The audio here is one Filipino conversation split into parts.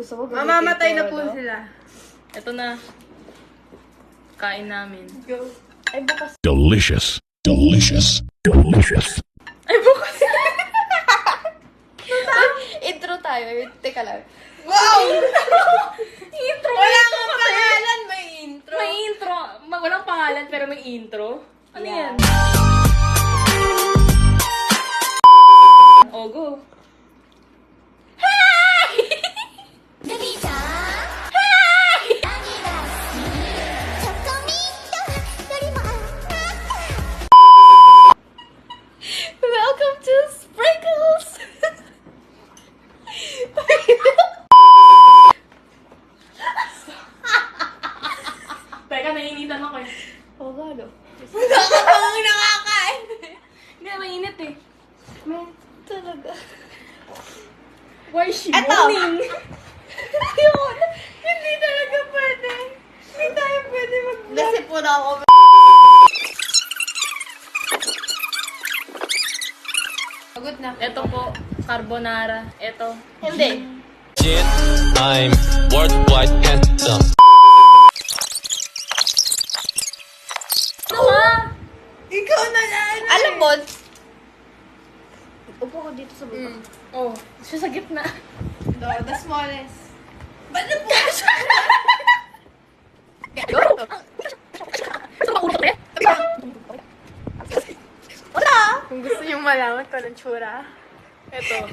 Gusto mo gamitin Mamamatay ko, na po ano? sila. Ito na. Kain namin. Go. Ay, bukas. Delicious. Delicious. Delicious. Ay, bukas! Intro tayo. Teka lang. Wow! Intro! Wala kang pangalan, may intro. May intro. Walang pangalan pero may intro. Ano Yeah. yan? Oh, go. Welcome to Sprinkles! Teka, nainitan ako eh. Oo nga, no? Nakakapang nakakain. Hindi, mainit eh. Man, talaga. Why is she Eto. moaning? Yun. Hindi talaga pwede. Hindi tayo pwede mag-vlog. Nasipon ako. Pagod na. Ito po, carbonara. Ito. Hindi. Shit, I'm worldwide handsome. Ano ba? Ikaw na na. Alam mo, upo ko dito sa baba. Oh, siya sa gitna. The smallest. Ba't na po siya? Wala! Kung gusto niyong malaman ko ng tsura. Ito.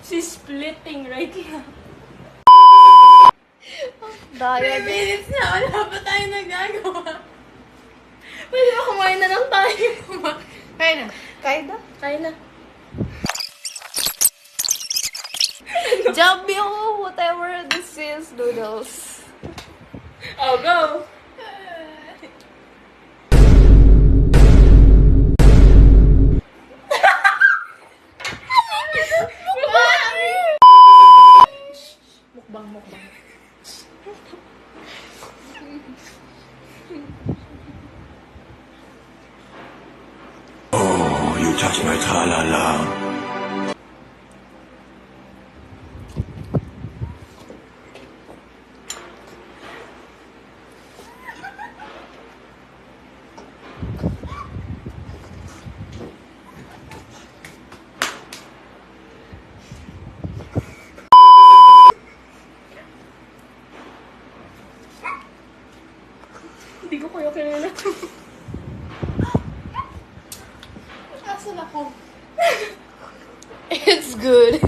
She's splitting right now. 3 Dahil, minutes na. Wala pa tayo nagagawa. Pwede ba kumain na lang tayo? Kaya na. kahit na. Kain na. Jump yung whatever this is, noodles. Oh, go! Mukbang, mukbang. Oh, you touch my tra-la-la. Hindi ko kayo kilala. Asan ako? It's good.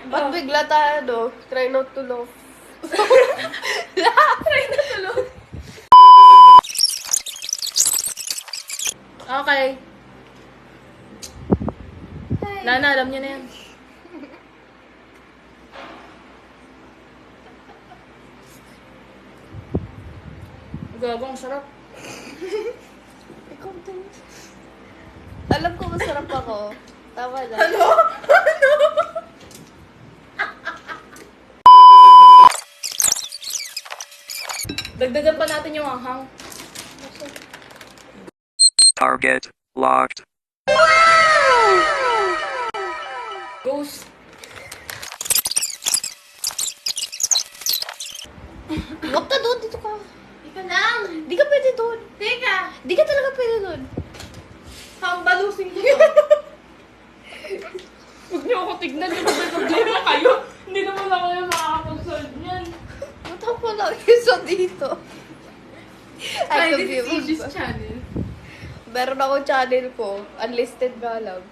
Ba't bigla tayo, no? Try not to laugh. Try na tulog. Okay. Nana, alam niyo na yan. Gagong sarap. Ikaw din. Alam ko masarap ako. Tama na. Ano? Dagdagan pa natin yung anghang. Target locked. Ghost. Huwag ka doon, dito ka. Ika lang. Di ka pwede doon. Teka. Di ka talaga pwede doon. Hambalusin ko to. Huwag niyo ako tignan yung may problema kayo. Hindi naman ako yung makakapag-solve niyan. Buta po lang isa dito. Ay, I this is confused. Aegis channel. Meron ako channel ko. Unlisted nga lang.